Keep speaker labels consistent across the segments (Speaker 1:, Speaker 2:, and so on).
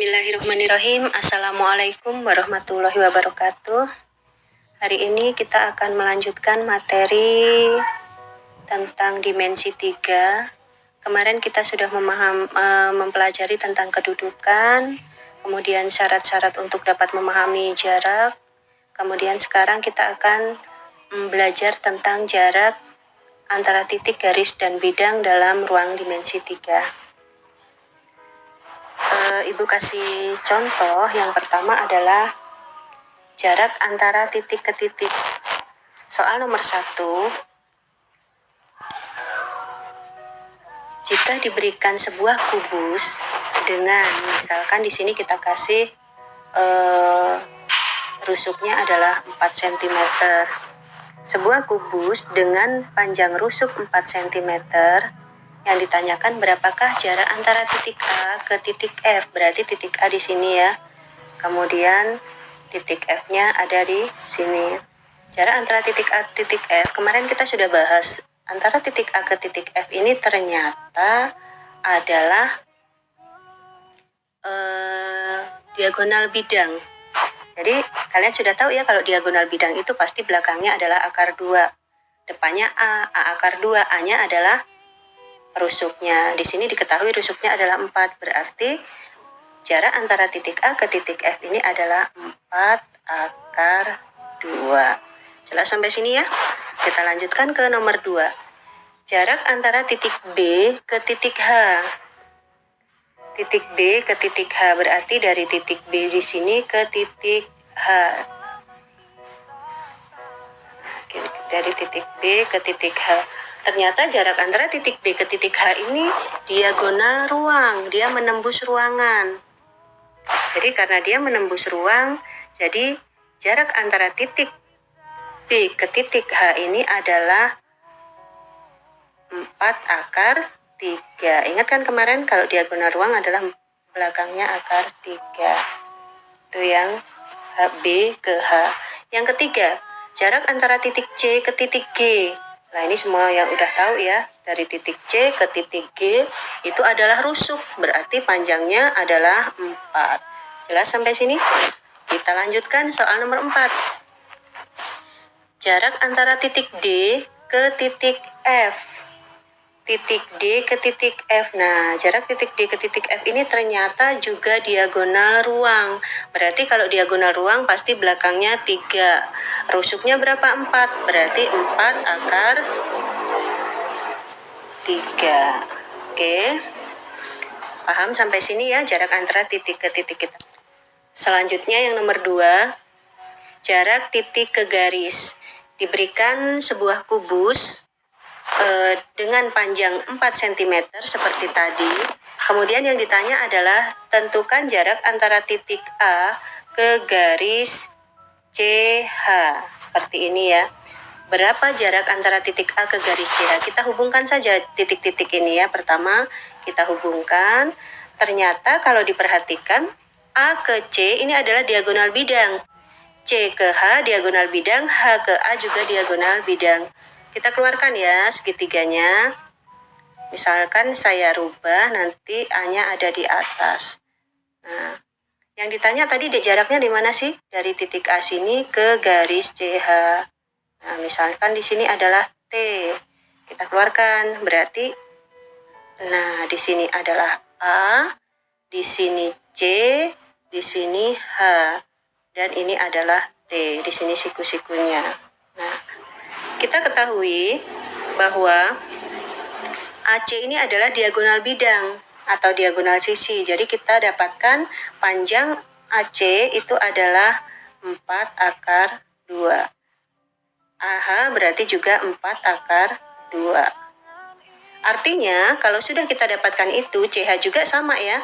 Speaker 1: Bismillahirrahmanirrahim. Assalamualaikum warahmatullahi wabarakatuh. Hari ini kita akan melanjutkan materi tentang dimensi 3. Kemarin kita sudah mempelajari tentang kedudukan, kemudian syarat-syarat untuk dapat memahami jarak. Kemudian sekarang kita akan belajar tentang jarak antara titik, garis, dan bidang dalam ruang dimensi 3. Ibu kasih contoh. Yang pertama adalah jarak antara titik ke titik. Soal nomor 1. Jika diberikan sebuah kubus dengan, misalkan di sini kita kasih rusuknya adalah 4 cm. Sebuah kubus dengan panjang rusuk 4 cm. Yang ditanyakan berapakah jarak antara titik A ke titik F. Berarti titik A di sini ya. Kemudian titik F-nya ada di sini. Jarak antara titik A ke titik F, kemarin kita sudah bahas. Antara titik A ke titik F ini ternyata adalah diagonal bidang. Jadi kalian sudah tahu ya kalau diagonal bidang itu pasti belakangnya adalah akar 2. Depannya A akar 2, A-nya adalah rusuknya. Di sini diketahui rusuknya adalah 4, berarti jarak antara titik A ke titik F ini adalah 4 akar 2. Jelas sampai sini ya? Kita lanjutkan ke nomor 2. Jarak antara titik B ke titik H. Titik B ke titik H berarti dari titik B di sini ke titik H. Dari titik B ke titik H. Ternyata jarak antara titik B ke titik H ini diagonal ruang, dia menembus ruangan. Jadi karena dia menembus ruang, jadi jarak antara titik B ke titik H ini adalah 4 akar 3. Ingat kan kemarin kalau diagonal ruang adalah belakangnya akar 3. Itu yang B ke H. Yang ketiga, jarak antara titik C ke titik G. Nah ini semua yang udah tahu ya, dari titik C ke titik G itu adalah rusuk, berarti panjangnya adalah 4. Jelas sampai sini? Kita lanjutkan soal nomor 4. Jarak antara titik D ke titik F. Titik D ke titik F. Nah, jarak titik D ke titik F ini ternyata juga diagonal ruang. Berarti kalau diagonal ruang pasti belakangnya 3. Rusuknya berapa? 4. Berarti 4 akar 3. Oke. Paham sampai sini ya jarak antara titik ke titik kita. Selanjutnya yang nomor 2. Jarak titik ke garis. Diberikan sebuah kubus dengan panjang 4 cm seperti tadi. Kemudian yang ditanya adalah tentukan jarak antara titik A ke garis CH. Seperti ini ya. Berapa jarak antara titik A ke garis CH? Kita hubungkan saja titik-titik ini ya. Pertama kita hubungkan. Ternyata kalau diperhatikan A ke C ini adalah diagonal bidang. C ke H diagonal bidang, H ke A juga diagonal bidang. Kita keluarkan ya segitiganya. Misalkan saya rubah, nanti A-nya ada di atas. Nah, yang ditanya tadi jaraknya di mana sih? Dari titik A sini ke garis CH. Nah, misalkan di sini adalah T. Kita keluarkan, berarti nah di sini adalah A, di sini C, di sini H. Dan ini adalah T, di sini siku-sikunya. Nah, kita ketahui bahwa AC ini adalah diagonal bidang atau diagonal sisi. Jadi kita dapatkan panjang AC itu adalah 4 akar 2. AH berarti juga 4 akar 2. Artinya kalau sudah kita dapatkan itu, CH juga sama ya.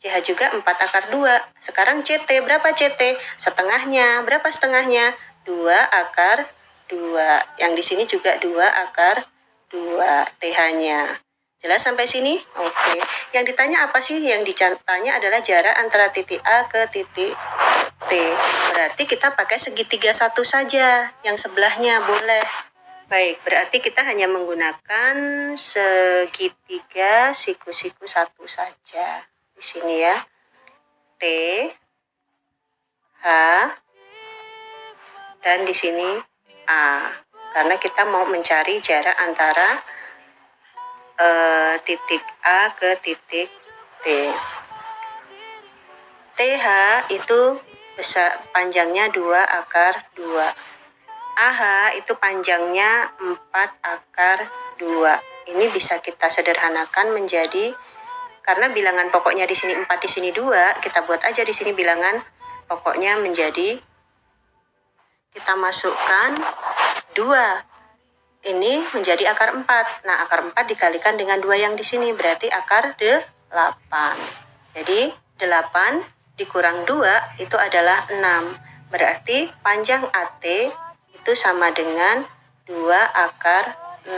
Speaker 1: CH juga 4 akar 2. Sekarang CT, berapa CT? Setengahnya. Berapa setengahnya? 2 akar 2. Yang di sini juga 2 akar 2 TH-nya. Jelas sampai sini? Oke. Yang ditanya apa sih? Yang ditanya adalah jarak antara titik A ke titik T. Berarti kita pakai segitiga 1 saja. Yang sebelahnya boleh. Baik, berarti kita hanya menggunakan segitiga siku-siku 1 saja. Di sini ya. T, H, dan di sini A. Karena kita mau mencari jarak antara titik A ke titik T. TH itu besar, panjangnya 2 akar 2. AH itu panjangnya 4 akar 2. Ini bisa kita sederhanakan menjadi, karena bilangan pokoknya di sini 4, di sini 2, kita buat aja di sini bilangan pokoknya menjadi, kita masukkan 2. Ini menjadi akar 4. Nah, akar 4 dikalikan dengan 2 yang di sini, berarti akar 8. Jadi, 8 dikurang 2 itu adalah 6. Berarti panjang AT itu sama dengan 2 akar 6.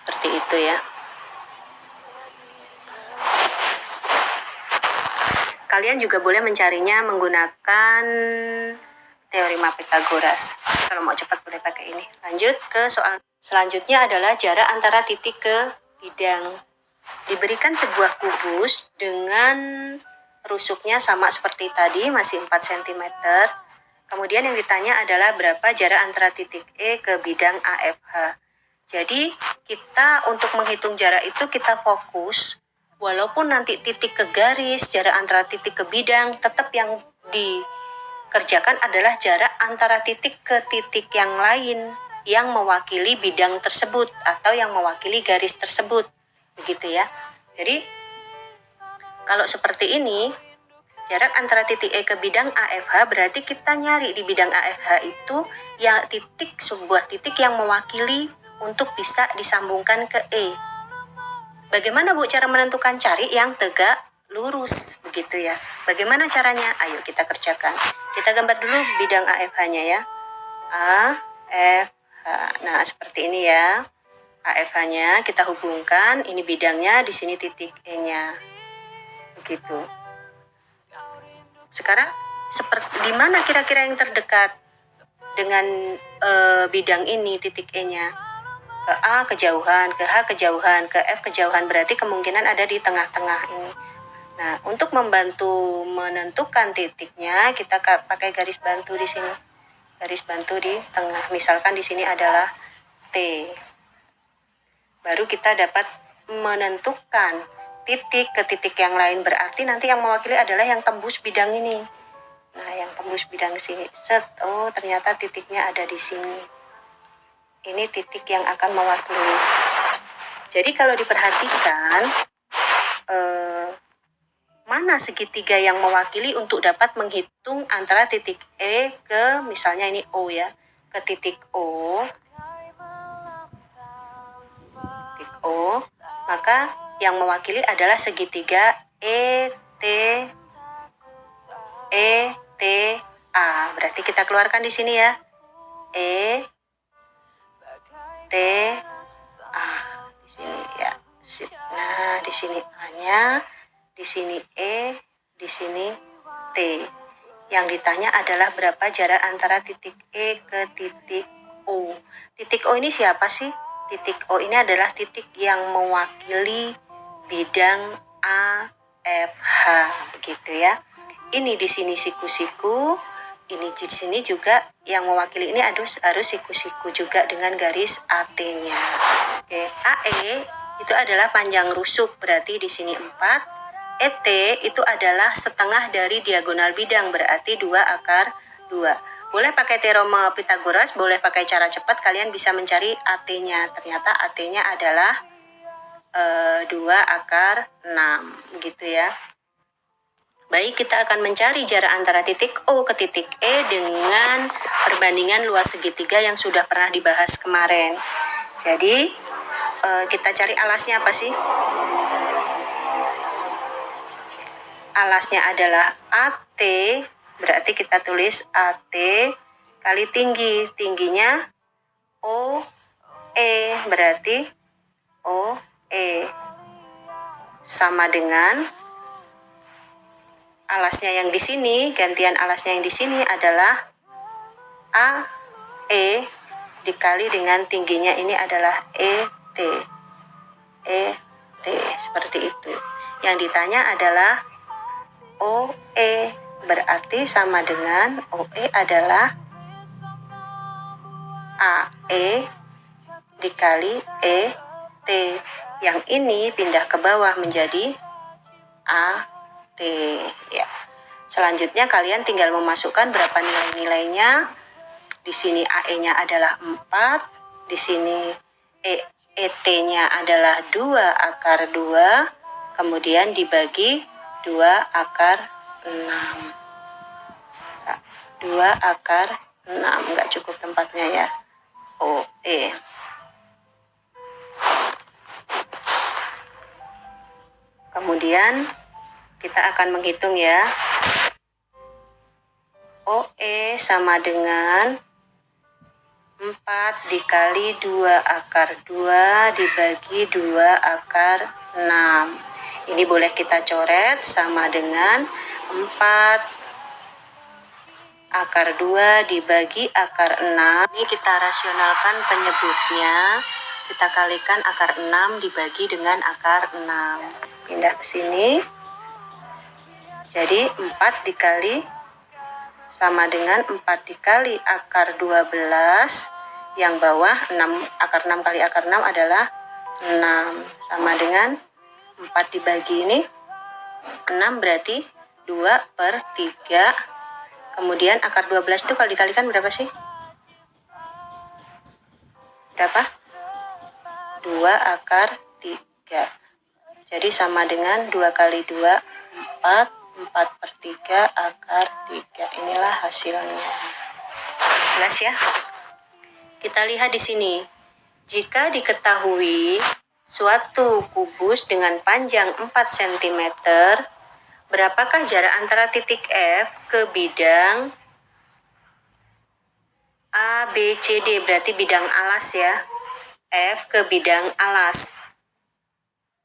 Speaker 1: Seperti itu ya. Kalian juga boleh mencarinya menggunakan teorema Pythagoras. Kalau mau cepat boleh pakai ini. Lanjut ke soal selanjutnya adalah jarak antara titik ke bidang. Diberikan sebuah kubus dengan rusuknya sama seperti tadi, masih 4 cm. Kemudian yang ditanya adalah berapa jarak antara titik E ke bidang AFH. Jadi kita untuk menghitung jarak itu kita fokus, walaupun nanti titik ke garis, jarak antara titik ke bidang, tetap yang dikerjakan adalah jarak antara titik ke titik yang lain yang mewakili bidang tersebut atau yang mewakili garis tersebut. Begitu ya. Jadi kalau seperti ini, jarak antara titik E ke bidang AFH berarti kita nyari di bidang AFH itu ya titik, sebuah titik yang mewakili untuk bisa disambungkan ke E. Bagaimana Bu cara menentukan? Cari yang tegak lurus, begitu ya. Bagaimana caranya? Ayo kita kerjakan. Kita gambar dulu bidang AFH-nya ya. AFH. Nah, seperti ini ya. AFH-nya kita hubungkan, ini bidangnya, di sini titik E-nya. Begitu. Sekarang seperti di mana kira-kira yang terdekat dengan bidang ini, titik E-nya? Ke A kejauhan, ke H kejauhan, ke F kejauhan, berarti kemungkinan ada di tengah-tengah ini. Nah, untuk membantu menentukan titiknya, kita pakai garis bantu di sini. Garis bantu di tengah. Misalkan di sini adalah T. Baru kita dapat menentukan titik ke titik yang lain, berarti nanti yang mewakili adalah yang tembus bidang ini. Nah, yang tembus bidang sini. Oh, ternyata titiknya ada di sini. Ini titik yang akan mewakili. Jadi kalau diperhatikan, mana segitiga yang mewakili untuk dapat menghitung antara titik E ke, misalnya ini O ya, ke titik O, titik O, maka yang mewakili adalah segitiga ETA. Berarti kita keluarkan di sini ya, E T A di sini ya. Nah, di sini A-nya, di sini E, di sini T. Yang ditanya adalah berapa jarak antara titik E ke titik O. Titik O ini siapa sih? Titik O ini adalah titik yang mewakili bidang A, F, H, begitu ya. Ini di sini siku-siku. Ini di sini juga yang mewakili ini harus siku-siku juga dengan garis AT-nya. Oke, AE itu adalah panjang rusuk, berarti di sini 4. ET itu adalah setengah dari diagonal bidang, berarti 2 akar 2. Boleh pakai teorema Pythagoras, boleh pakai cara cepat, kalian bisa mencari AT-nya. Ternyata AT-nya adalah 2 akar 6, gitu ya. Baik, kita akan mencari jarak antara titik O ke titik E dengan perbandingan luas segitiga yang sudah pernah dibahas kemarin. Jadi, kita cari alasnya apa sih? Alasnya adalah AT, berarti kita tulis AT kali tinggi. Tingginya OE, berarti OE sama dengan alasnya yang di sini, gantian alasnya yang di sini adalah AE dikali dengan tingginya ini adalah ET. ET, seperti itu. Yang ditanya adalah OE. Berarti sama dengan OE adalah AE dikali ET. Yang ini pindah ke bawah menjadi AT. Ya. Selanjutnya kalian tinggal memasukkan berapa nilai-nilainya. Di sini AE-nya adalah 4, di sini ET-nya adalah 2 akar 2, kemudian dibagi 2 akar 6. 2 akar 6, nggak cukup tempatnya ya. OE. Kemudian kita akan menghitung ya. OE sama dengan 4 dikali 2 akar 2 dibagi 2 akar 6. Ini boleh kita coret sama dengan 4 akar 2 dibagi akar 6. Ini kita rasionalkan penyebutnya. Kita kalikan akar 6 dibagi dengan akar 6. Pindah ke sini. Jadi 4 dikali sama dengan 4 dikali akar 12, yang bawah 6, akar 6 kali akar 6 adalah 6, sama dengan 4 dibagi ini 6 berarti 2/3, kemudian akar 12 itu kalau dikalikan berapa sih? Berapa? 2 akar 3, jadi sama dengan 2 kali 2, 4, 4/3 akar 3. Inilah hasilnya. Jelas ya? Kita lihat di sini. Jika diketahui suatu kubus dengan panjang 4 cm, berapakah jarak antara titik F ke bidang A, B, C, D? Berarti bidang alas ya. F ke bidang alas.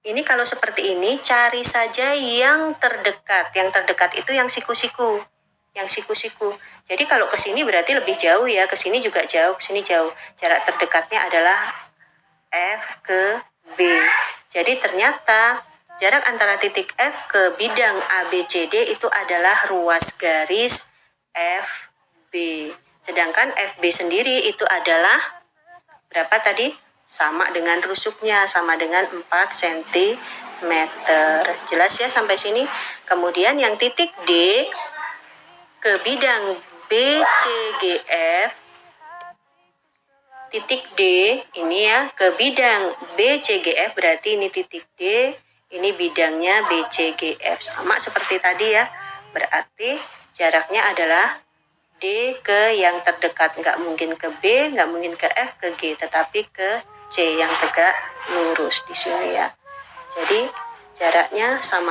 Speaker 1: Ini kalau seperti ini, cari saja yang terdekat. Yang terdekat itu yang siku-siku. Yang siku-siku. Jadi kalau ke sini berarti lebih jauh ya. Ke sini juga jauh, ke sini jauh. Jarak terdekatnya adalah F ke B. Jadi ternyata jarak antara titik F ke bidang ABCD itu adalah ruas garis FB. Sedangkan FB sendiri itu adalah berapa tadi? Sama dengan rusuknya, sama dengan 4 cm. Jelas ya sampai sini? Kemudian yang titik D ke bidang BCGF, titik D ini ya ke bidang BCGF, berarti ini titik D, ini bidangnya BCGF, sama seperti tadi ya. Berarti jaraknya adalah D ke yang terdekat, nggak mungkin ke B, nggak mungkin ke F, ke G, tetapi ke C yang tegak lurus di sini ya. Jadi jaraknya sama.